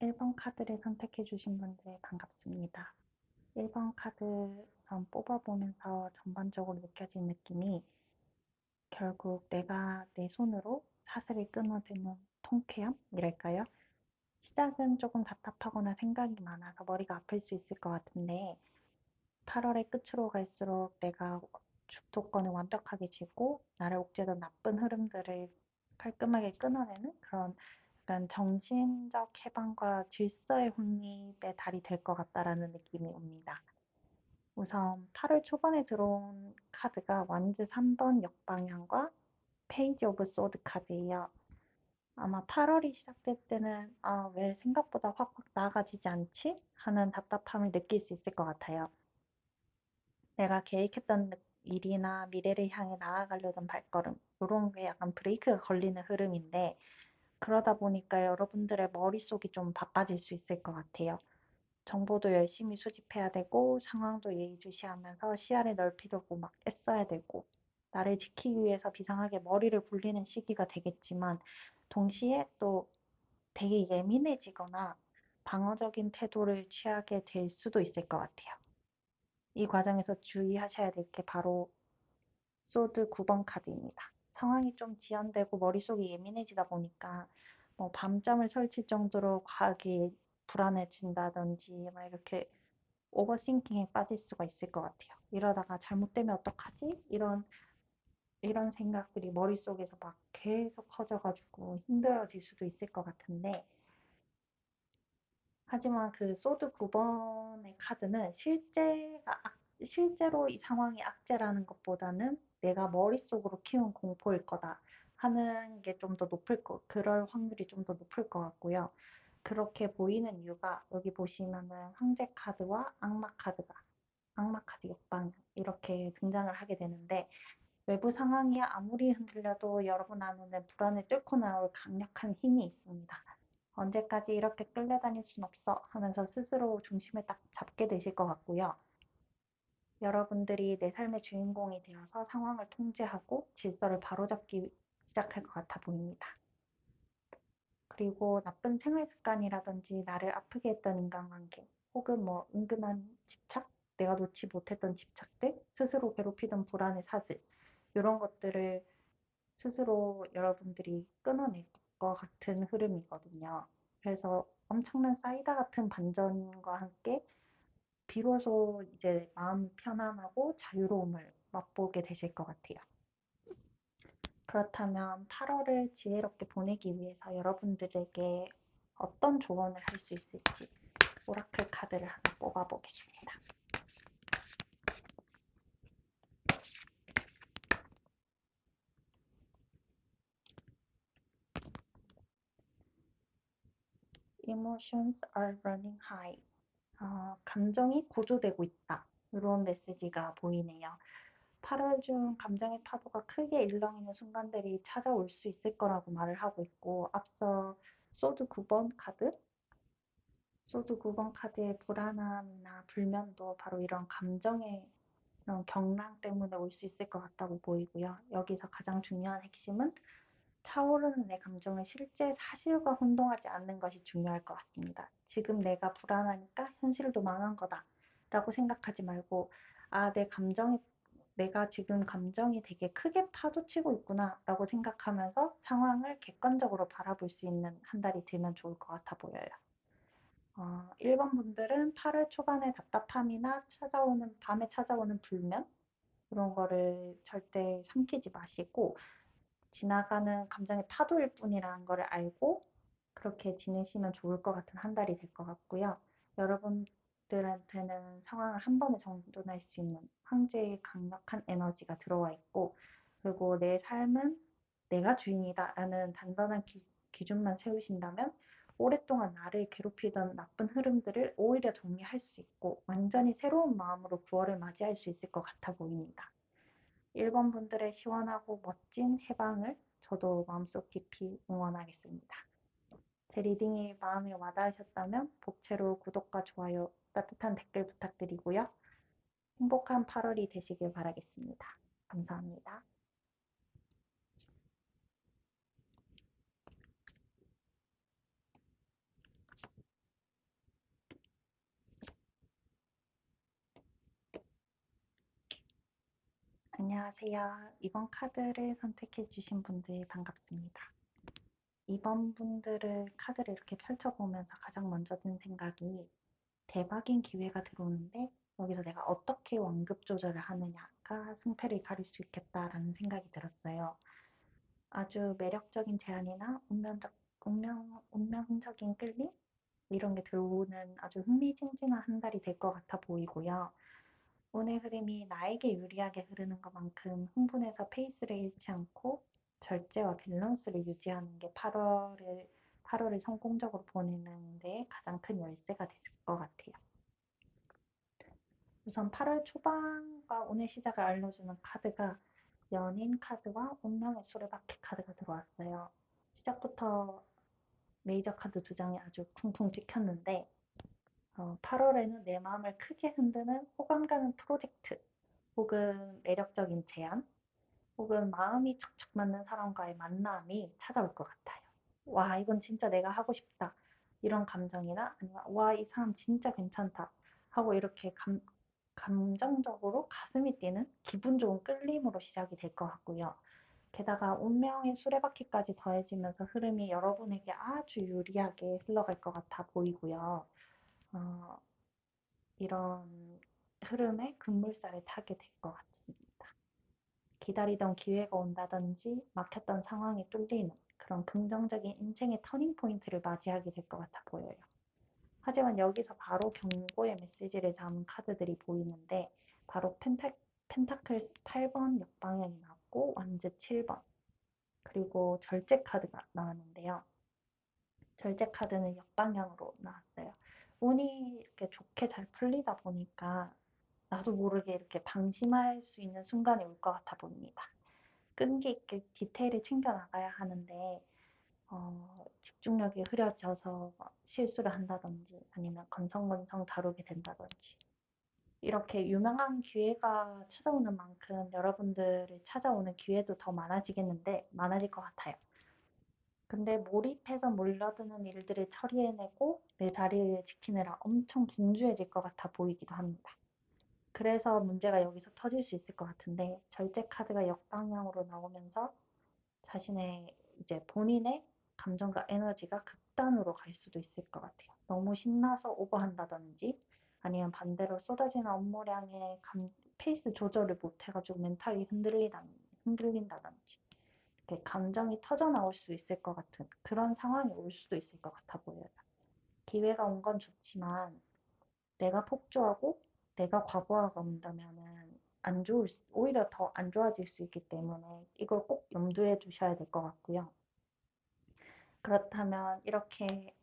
1번 카드를 선택해 주신 분들 반갑습니다. 1번 카드 전 뽑아보면서 전반적으로 느껴진 느낌이 결국 내가 내 손으로 사슬을 끊어주는 통쾌함이랄까요? 시작은 조금 답답하거나 생각이 많아서 머리가 아플 수 있을 것 같은데 8월의 끝으로 갈수록 내가 주도권을 완벽하게 쥐고 나를 옥죄던 나쁜 흐름들을 깔끔하게 끊어내는 그런 약간 정신적 해방과 질서의 확립의 달이 될 것 같다라는 느낌이 옵니다. 우선 8월 초반에 들어온 카드가 완즈 3번 역방향과 페이지 오브 소드 카드예요. 아마 8월이 시작될 때는 왜 생각보다 확확 나아가지지 않지? 하는 답답함을 느낄 수 있을 것 같아요. 내가 계획했던 일이나 미래를 향해 나아가려던 발걸음, 이런 게 약간 브레이크가 걸리는 흐름인데 그러다 보니까 여러분들의 머릿속이 좀 바빠질 수 있을 것 같아요. 정보도 열심히 수집해야 되고 상황도 예의주시하면서 시야를 넓히려고 막 애써야 되고 나를 지키기 위해서 비상하게 머리를 굴리는 시기가 되겠지만 동시에 또 되게 예민해지거나 방어적인 태도를 취하게 될 수도 있을 것 같아요. 이 과정에서 주의하셔야 될 게 바로 소드 9번 카드입니다. 상황이 좀 지연되고 머릿속이 예민해지다 보니까 뭐 밤잠을 설칠 정도로 과하게 불안해진다든지 막 이렇게 오버싱킹에 빠질 수가 있을 것 같아요. 이러다가 잘못되면 어떡하지? 이런 생각들이 머릿속에서 막 계속 커져가지고 힘들어질 수도 있을 것 같은데 하지만 그 소드 9번의 카드는 실제로 이 상황이 악재라는 것보다는 내가 머릿속으로 키운 공포일 거다 하는 게 좀 더 그럴 확률이 좀 더 높을 것 같고요. 그렇게 보이는 이유가 여기 보시면은 황제 카드와 악마 카드 역방 이렇게 등장을 하게 되는데 외부 상황이 아무리 흔들려도 여러분 안에는 불안을 뚫고 나올 강력한 힘이 있습니다. 언제까지 이렇게 끌려다닐 순 없어 하면서 스스로 중심을 딱 잡게 되실 것 같고요. 여러분들이 내 삶의 주인공이 되어서 상황을 통제하고 질서를 바로잡기 시작할 것 같아 보입니다. 그리고 나쁜 생활 습관이라든지 나를 아프게 했던 인간관계 혹은 뭐 은근한 집착, 내가 놓지 못했던 집착들, 스스로 괴롭히던 불안의 사슬 이런 것들을 스스로 여러분들이 끊어낼 것 같은 흐름이거든요. 그래서 엄청난 사이다 같은 반전과 함께 비로소 이제 마음 편안하고 자유로움을 맛보게 되실 것 같아요. 그렇다면 8월을 지혜롭게 보내기 위해서 여러분들에게 어떤 조언을 할 수 있을지 오라클 카드를 하나 뽑아보겠습니다. Emotions are running high. 감정이 고조되고 있다. 이런 메시지가 보이네요. 8월 중 감정의 파도가 크게 일렁이는 순간들이 찾아올 수 있을 거라고 말을 하고 있고 앞서 소드 9번 카드 소드 9번 카드의 불안함이나 불면도 바로 이런 감정의 이런 경랑 때문에 올 수 있을 것 같다고 보이고요. 여기서 가장 중요한 핵심은 차오르는 내 감정을 실제 사실과 혼동하지 않는 것이 중요할 것 같습니다. 지금 내가 불안하니까 현실도 망한 거다 라고 생각하지 말고 내가 지금 감정이 되게 크게 파도치고 있구나 라고 생각하면서 상황을 객관적으로 바라볼 수 있는 한 달이 되면 좋을 것 같아 보여요. 1번 분들은 8월 초반의 답답함이나 밤에 찾아오는 불면 그런 거를 절대 삼키지 마시고 지나가는 감정의 파도일 뿐이라는 거를 알고 그렇게 지내시면 좋을 것 같은 한 달이 될 것 같고요. 여러분들한테는 상황을 한 번에 정돈할 수 있는 황제의 강력한 에너지가 들어와 있고 그리고 내 삶은 내가 주인이다라는 단단한 기준만 세우신다면 오랫동안 나를 괴롭히던 나쁜 흐름들을 오히려 정리할 수 있고 완전히 새로운 마음으로 9월을 맞이할 수 있을 것 같아 보입니다. 1번 분들의 시원하고 멋진 해방을 저도 마음속 깊이 응원하겠습니다. 제 리딩이 마음에 와닿으셨다면 복채로 구독과 좋아요, 따뜻한 댓글 부탁드리고요. 행복한 8월이 되시길 바라겠습니다. 감사합니다. 안녕하세요. 이번 카드를 선택해 주신 분들 반갑습니다. 이번 분들을 카드를 이렇게 펼쳐보면서 가장 먼저 든 생각이 대박인 기회가 들어오는데 여기서 내가 어떻게 완급 조절을 하느냐가 승패를 가릴 수 있겠다라는 생각이 들었어요. 아주 매력적인 제안이나 운명적인 끌림? 이런 게 들어오는 아주 흥미진진한 한 달이 될 것 같아 보이고요. 운의 흐름이 나에게 유리하게 흐르는 것만큼 흥분해서 페이스를 잃지 않고 절제와 밸런스를 유지하는 게 8월을 성공적으로 보내는 데 가장 큰 열쇠가 될 것 같아요. 우선 8월 초반과 운의 시작을 알려주는 카드가 연인 카드와 운명의 수레바퀴 카드가 들어왔어요. 시작부터 메이저 카드 두 장이 아주 쿵쿵 찍혔는데 8월에는 내 마음을 크게 흔드는 호감 가는 프로젝트 혹은 매력적인 제안 혹은 마음이 척척 맞는 사람과의 만남이 찾아올 것 같아요. 와, 이건 진짜 내가 하고 싶다. 이런 감정이나 아니면 와, 이 사람 진짜 괜찮다. 하고 이렇게 감정적으로 가슴이 뛰는 기분 좋은 끌림으로 시작이 될 것 같고요. 게다가 운명의 수레바퀴까지 더해지면서 흐름이 여러분에게 아주 유리하게 흘러갈 것 같아 보이고요. 어, 이런 흐름에 급물살을 타게 될 것 같습니다. 기다리던 기회가 온다든지 막혔던 상황이 뚫리는 그런 긍정적인 인생의 터닝 포인트를 맞이하게 될 것 같아 보여요. 하지만 여기서 바로 경고의 메시지를 담은 카드들이 보이는데 바로 펜타클 8번 역방향이 나왔고 완즈 7번 그리고 절제 카드가 나왔는데요. 절제 카드는 역방향으로 나왔어요. 운이 이렇게 좋게 잘 풀리다 보니까 나도 모르게 이렇게 방심할 수 있는 순간이 올 것 같아 보입니다. 끈기 있게 디테일을 챙겨 나가야 하는데 집중력이 흐려져서 실수를 한다든지 아니면 건성건성 다루게 된다든지 이렇게 유명한 기회가 찾아오는 만큼 여러분들이 찾아오는 기회도 더 많아질 것 같아요. 근데 몰입해서 몰려드는 일들을 처리해내고 내 자리를 지키느라 엄청 분주해질 것 같아 보이기도 합니다. 그래서 문제가 여기서 터질 수 있을 것 같은데 절제 카드가 역방향으로 나오면서 자신의 이제 본인의 감정과 에너지가 극단으로 갈 수도 있을 것 같아요. 너무 신나서 오버한다든지 아니면 반대로 쏟아지는 업무량에 페이스 조절을 못해가지고 멘탈이 흔들린다든지 이렇게 감정이 터져 나올 수 있을 것 같은 그런 상황이 올 수도 있을 것 같아 보여요. 기회가 온 건 좋지만 내가 폭주하고 내가 과부하가 온다면은 오히려 더 안 좋아질 수 있기 때문에 이걸 꼭 염두에 두셔야 될 것 같고요. 그렇다면 이렇게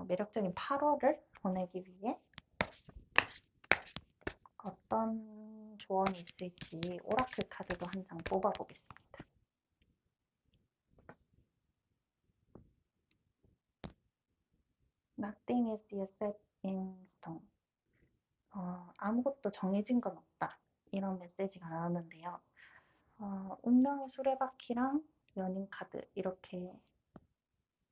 매력적인 8월을 보내기 위해 어떤 조언이 있을지 오라클 카드도 한 장 뽑아보겠습니다. Nothing is yet set in stone. 아무것도 정해진 건 없다. 이런 메시지가 나왔는데요. 운명의 수레바퀴랑 연인 카드 이렇게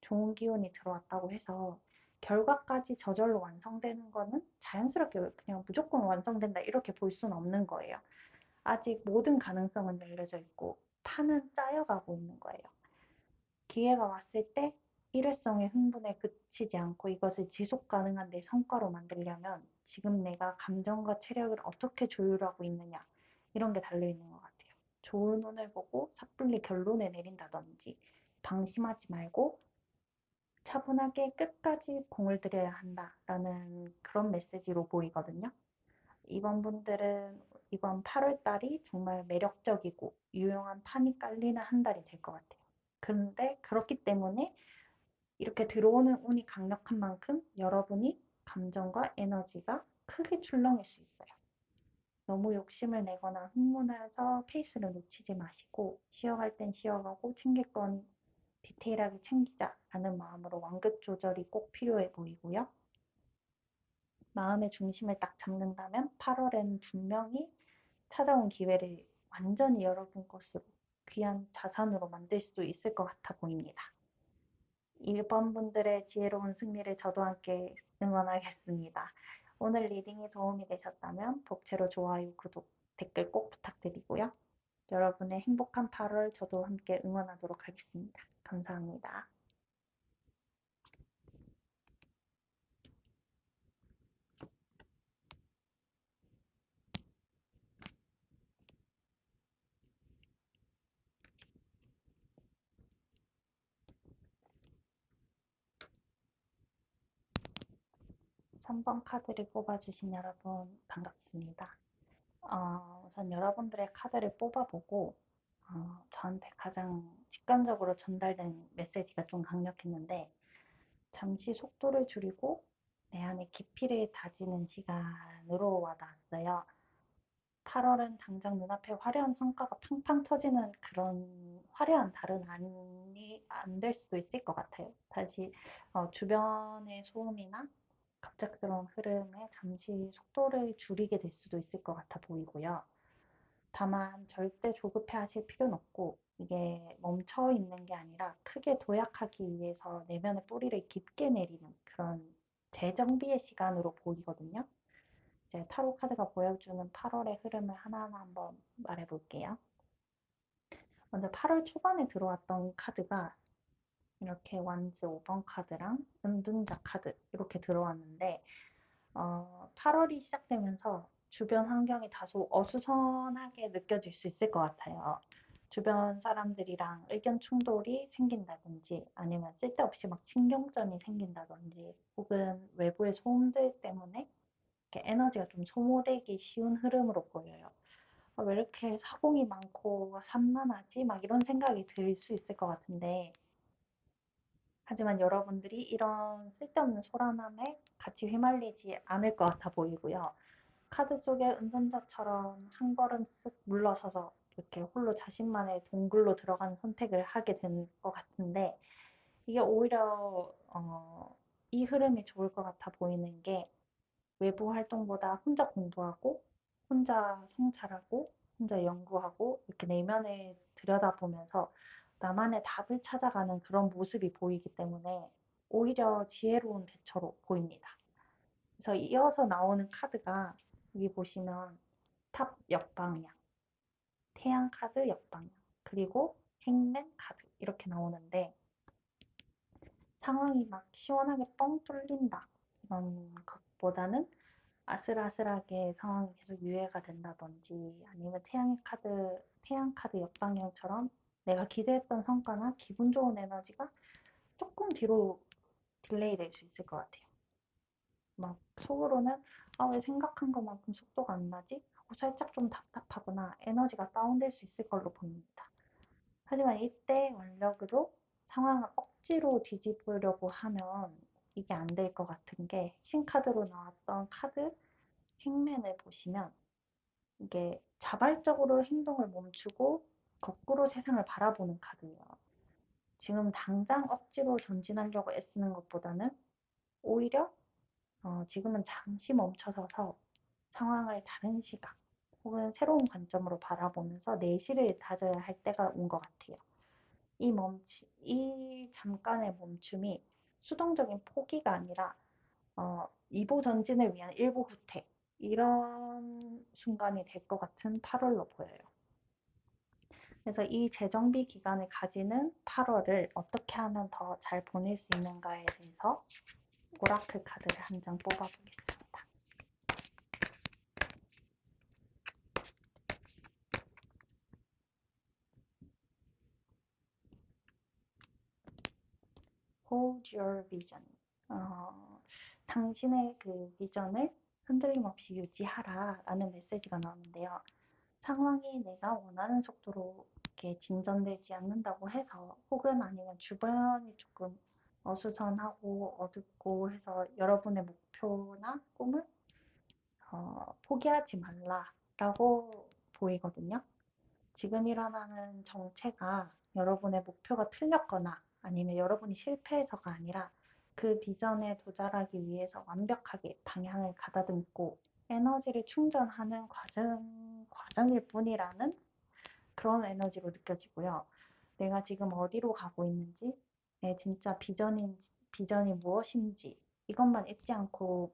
좋은 기운이 들어왔다고 해서 결과까지 저절로 완성되는 거는 자연스럽게 그냥 무조건 완성된다 이렇게 볼 수는 없는 거예요. 아직 모든 가능성은 열려져 있고 판은 짜여가고 있는 거예요. 기회가 왔을 때 일회성의 흥분에 그치지 않고 이것을 지속 가능한 내 성과로 만들려면 지금 내가 감정과 체력을 어떻게 조율하고 있느냐 이런 게 달려있는 것 같아요. 좋은 운을 보고 섣불리 결론을 내린다든지 방심하지 말고 차분하게 끝까지 공을 들여야 한다라는 그런 메시지로 보이거든요. 이번 분들은 이번 8월 달이 정말 매력적이고 유용한 판이 깔리는 한 달이 될 것 같아요. 그런데 그렇기 때문에 이렇게 들어오는 운이 강력한 만큼 여러분이 감정과 에너지가 크게 출렁일 수 있어요. 너무 욕심을 내거나 흥분해서 페이스를 놓치지 마시고 쉬어갈 땐 쉬어가고 챙길 건 디테일하게 챙기자라는 마음으로 완급 조절이 꼭 필요해 보이고요. 마음의 중심을 딱 잡는다면 8월에는 분명히 찾아온 기회를 완전히 여러분 것으로 귀한 자산으로 만들 수 있을 것 같아 보입니다. 1번 분들의 지혜로운 승리를 저도 함께 응원하겠습니다. 오늘 리딩이 도움이 되셨다면 복채로 좋아요, 구독, 댓글 꼭 부탁드리고요. 여러분의 행복한 8월 저도 함께 응원하도록 하겠습니다. 감사합니다. 3번 카드를 뽑아주신 여러분 반갑습니다. 우선 여러분들의 카드를 뽑아보고 저한테 가장 직관적으로 전달된 메시지가 좀 강력했는데 잠시 속도를 줄이고 내 안의 깊이를 다지는 시간으로 와닿았어요. 8월은 당장 눈앞에 화려한 성과가 팡팡 터지는 그런 화려한 달은 안 될 수도 있을 것 같아요. 다시 주변의 소음이나 갑작스러운 흐름에 잠시 속도를 줄이게 될 수도 있을 것 같아 보이고요. 다만 절대 조급해 하실 필요는 없고 이게 멈춰 있는 게 아니라 크게 도약하기 위해서 내면의 뿌리를 깊게 내리는 그런 재정비의 시간으로 보이거든요. 이제 타로 카드가 보여주는 8월의 흐름을 하나하나 한번 말해볼게요. 먼저 8월 초반에 들어왔던 카드가 이렇게 완즈 5번 카드랑 은둔자 카드 이렇게 들어왔는데 8월이 시작되면서 주변 환경이 다소 어수선하게 느껴질 수 있을 것 같아요. 주변 사람들이랑 의견 충돌이 생긴다든지 아니면 쓸데없이 막 신경전이 생긴다든지 혹은 외부의 소음들 때문에 이렇게 에너지가 좀 소모되기 쉬운 흐름으로 보여요. 왜 이렇게 사공이 많고 산만하지? 막 이런 생각이 들 수 있을 것 같은데 하지만 여러분들이 이런 쓸데없는 소란함에 같이 휘말리지 않을 것 같아 보이고요. 카드 속의 은둔자처럼 한 걸음 쓱 물러서서 이렇게 홀로 자신만의 동굴로 들어가는 선택을 하게 된 것 같은데 이게 오히려 이 흐름이 좋을 것 같아 보이는 게 외부 활동보다 혼자 공부하고 혼자 성찰하고 혼자 연구하고 이렇게 내면을 들여다보면서 나만의 답을 찾아가는 그런 모습이 보이기 때문에 오히려 지혜로운 대처로 보입니다. 그래서 이어서 나오는 카드가 여기 보시면 탑 역방향, 태양 카드 역방향, 그리고 행맨 카드 이렇게 나오는데 상황이 막 시원하게 뻥 뚫린다 이런 것보다는 아슬아슬하게 상황이 계속 유예가 된다든지 아니면 태양 카드 역방향처럼 내가 기대했던 성과나 기분 좋은 에너지가 조금 뒤로 딜레이 될 수 있을 것 같아요. 막 속으로는 왜 생각한 것만큼 속도가 안 나지? 하고 살짝 좀 답답하거나 에너지가 다운될 수 있을 걸로 보입니다. 하지만 이때 원력으로 상황을 억지로 뒤집으려고 하면 이게 안 될 것 같은 게 신카드로 나왔던 카드 행맨을 보시면 이게 자발적으로 행동을 멈추고 거꾸로 세상을 바라보는 카드예요. 지금 당장 억지로 전진하려고 애쓰는 것보다는 오히려 지금은 잠시 멈춰서서 상황을 다른 시각 혹은 새로운 관점으로 바라보면서 내실을 다져야 할 때가 온 것 같아요. 이 잠깐의 멈춤이 수동적인 포기가 아니라 이보 전진을 위한 일보 후퇴 이런 순간이 될 것 같은 8월로 보여요. 그래서 이 재정비 기간을 가지는 8월을 어떻게 하면 더 잘 보낼 수 있는가에 대해서 오라클 카드를 한 장 뽑아보겠습니다. Hold your vision. 당신의 그 비전을 흔들림 없이 유지하라 라는 메시지가 나오는데요. 상황이 내가 원하는 속도로 이렇게 진전되지 않는다고 해서 혹은 아니면 주변이 조금 어수선하고 어둡고 해서 여러분의 목표나 꿈을 포기하지 말라라고 보이거든요. 지금 일어나는 정체가 여러분의 목표가 틀렸거나 아니면 여러분이 실패해서가 아니라 그 비전에 도달하기 위해서 완벽하게 방향을 가다듬고 에너지를 충전하는 과정일 뿐이라는 그런 에너지로 느껴지고요. 내가 지금 어디로 가고 있는지, 내 진짜 비전이 무엇인지 이것만 잊지 않고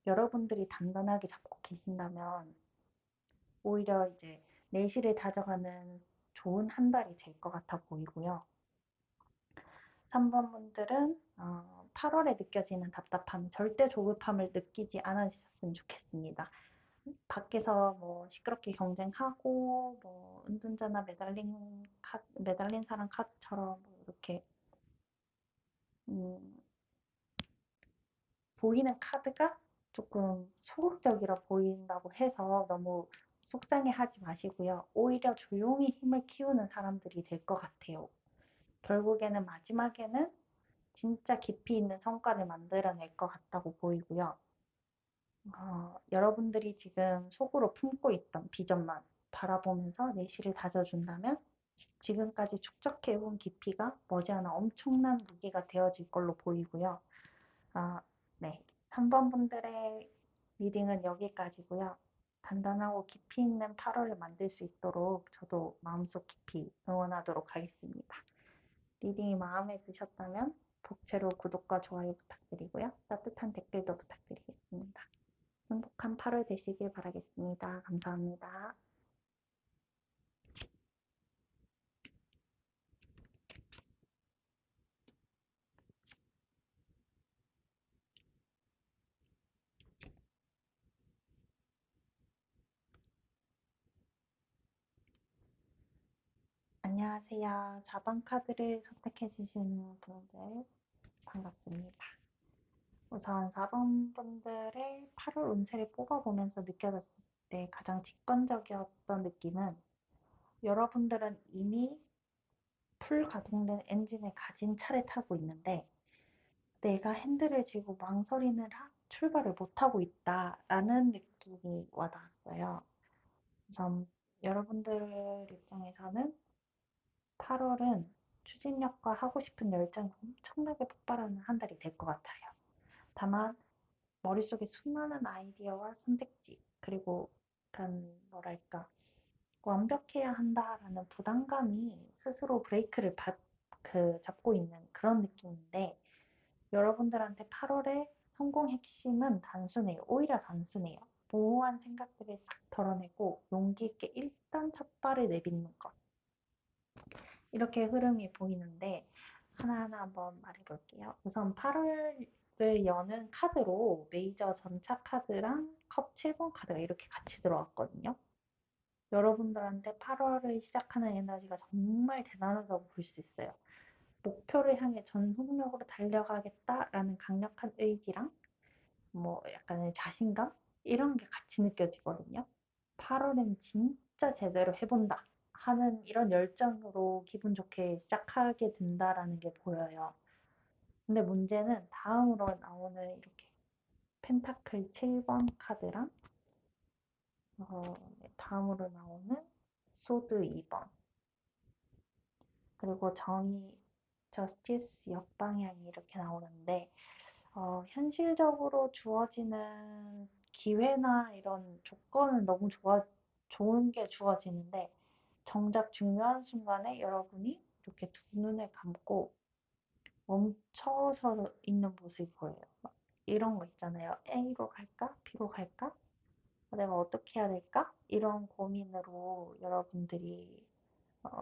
여러분들이 단단하게 잡고 계신다면 오히려 이제 내실을 다져가는 좋은 한 달이 될 것 같아 보이고요. 3번 분들은 8월에 느껴지는 답답함, 절대 조급함을 느끼지 않으셨으면 좋겠습니다. 밖에서 뭐 시끄럽게 경쟁하고 뭐 은둔자나 매달린 사람 카드처럼 뭐 이렇게 음, 보이는 카드가 조금 소극적이라 보인다고 해서 너무 속상해하지 마시고요. 오히려 조용히 힘을 키우는 사람들이 될 것 같아요. 결국에는 마지막에는 진짜 깊이 있는 성과를 만들어낼 것 같다고 보이고요. 여러분들이 지금 속으로 품고 있던 비전만 바라보면서 내실을 다져준다면 지금까지 축적해온 깊이가 머지않아 엄청난 무기가 되어질 걸로 보이고요. 아, 네. 3번 분들의 리딩은 여기까지고요. 단단하고 깊이 있는 8월을 만들 수 있도록 저도 마음속 깊이 응원하도록 하겠습니다. 리딩이 마음에 드셨다면 복채로 구독과 좋아요 부탁드리고요. 따뜻한 댓글도 부탁드리겠습니다. 행복한 8월 되시길 바라겠습니다. 감사합니다. 안녕하세요. 4번 카드를 선택해 주신 분들 반갑습니다. 우선 4번 분들의 8월 운세를 뽑아보면서 느껴졌을 때 가장 직관적이었던 느낌은 여러분들은 이미 풀 가동된 엔진을 가진 차를 타고 있는데 내가 핸들을 쥐고 망설이느라 출발을 못하고 있다라는 느낌이 와닿았어요. 우선 여러분들 입장에서는 8월은 추진력과 하고 싶은 열정이 엄청나게 폭발하는 한 달이 될 것 같아요. 다만 머릿속에 수많은 아이디어와 선택지, 그리고 약간 뭐랄까 완벽해야 한다라는 부담감이 스스로 브레이크를 잡고 있는 그런 느낌인데 여러분들한테 8월의 성공 핵심은 단순해요. 오히려 단순해요. 모호한 생각들을 싹 덜어내고 용기 있게 일단 첫 발을 내딛는 것. 이렇게 흐름이 보이는데 하나하나 한번 말해볼게요. 우선 8월을 여는 카드로 메이저 전차 카드랑 컵 7번 카드가 이렇게 같이 들어왔거든요. 여러분들한테 8월을 시작하는 에너지가 정말 대단하다고 볼 수 있어요. 목표를 향해 전속력으로 달려가겠다라는 강력한 의지랑 뭐 약간의 자신감? 이런 게 같이 느껴지거든요. 8월엔 진짜 제대로 해본다 하는 이런 열정으로 기분 좋게 시작하게 된다라는 게 보여요. 근데 문제는 다음으로 나오는 이렇게 펜타클 7번 카드랑 다음으로 나오는 소드 2번 그리고 정의, 저스티스 역방향이 이렇게 나오는데 현실적으로 주어지는 기회나 이런 조건은 너무 좋은 게 주어지는데 정작 중요한 순간에 여러분이 이렇게 두 눈을 감고 멈춰서 있는 모습이 보여요. 막 이런 거 있잖아요. A로 갈까? B로 갈까? 내가 어떻게 해야 될까? 이런 고민으로 여러분들이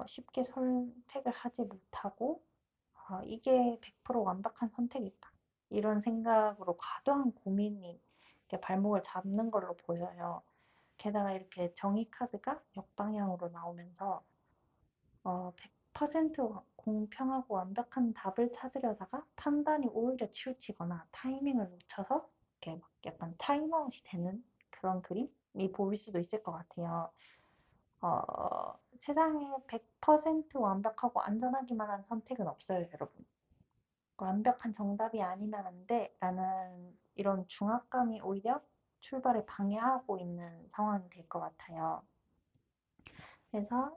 쉽게 선택을 하지 못하고 이게 100% 완벽한 선택일까? 이런 생각으로 과도한 고민이 이렇게 발목을 잡는 걸로 보여요. 게다가 이렇게 정의 카드가 역방향으로 나오면서 100% 공평하고 완벽한 답을 찾으려다가 판단이 오히려 치우치거나 타이밍을 놓쳐서 이렇게 막 약간 타임아웃이 되는 그런 그림이 보일 수도 있을 것 같아요. 세상에 100% 완벽하고 안전하기만 한 선택은 없어요, 여러분. 완벽한 정답이 아니면 안 돼. 라는 이런 중압감이 오히려 출발을 방해하고 있는 상황이 될 것 같아요. 그래서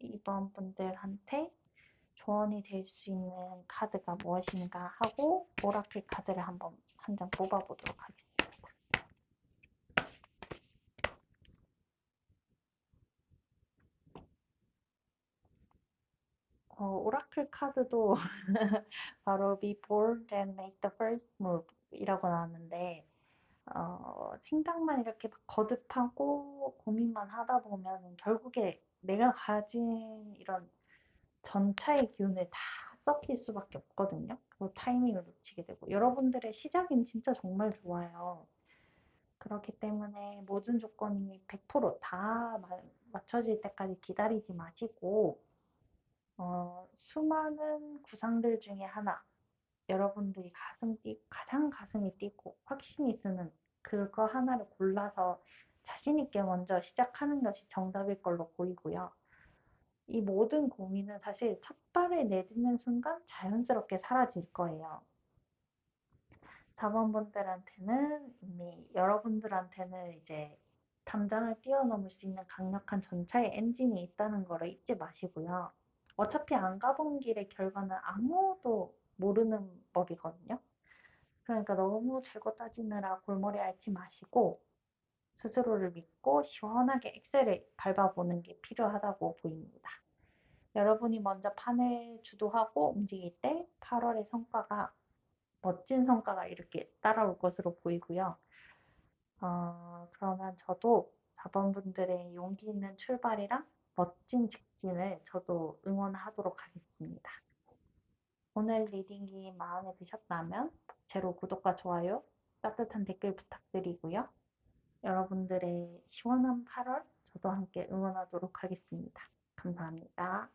이번 분들한테 조언이 될 수 있는 카드가 무엇인가 하고 오라클 카드를 한번 한 장 뽑아보도록 하겠습니다. 오라클 카드도 바로 Be bold and make the first move 이라고 나왔는데 생각만 이렇게 막 거듭하고 고민만 하다 보면 결국에 내가 가진 이런 전차의 기운을 다 썩힐 수밖에 없거든요. 그리고 타이밍을 놓치게 되고. 여러분들의 시작은 진짜 정말 좋아요. 그렇기 때문에 모든 조건이 100%다 맞춰질 때까지 기다리지 마시고, 수많은 구상들 중에 하나, 여러분들이 가장 가슴이 뛰고 확신이 드는 그거 하나를 골라서 자신 있게 먼저 시작하는 것이 정답일 걸로 보이고요. 이 모든 고민은 사실 첫 발을 내딛는 순간 자연스럽게 사라질 거예요. 사원분들한테는 이미 여러분들한테는 이제 담장을 뛰어넘을 수 있는 강력한 전차의 엔진이 있다는 거를 잊지 마시고요. 어차피 안 가본 길의 결과는 아무도 모르는 법이거든요. 그러니까 너무 재고 따지느라 골머리 앓지 마시고 스스로를 믿고 시원하게 엑셀을 밟아보는 게 필요하다고 보입니다. 여러분이 먼저 판을 주도하고 움직일 때 8월의 성과가 멋진 성과가 이렇게 따라올 것으로 보이고요. 그러면 저도 자번분들의 용기 있는 출발이랑 멋진 직진을 저도 응원하도록 하겠습니다. 오늘 리딩이 마음에 드셨다면 복채로 구독과 좋아요, 따뜻한 댓글 부탁드리고요. 여러분들의 시원한 8월 저도 함께 응원하도록 하겠습니다. 감사합니다.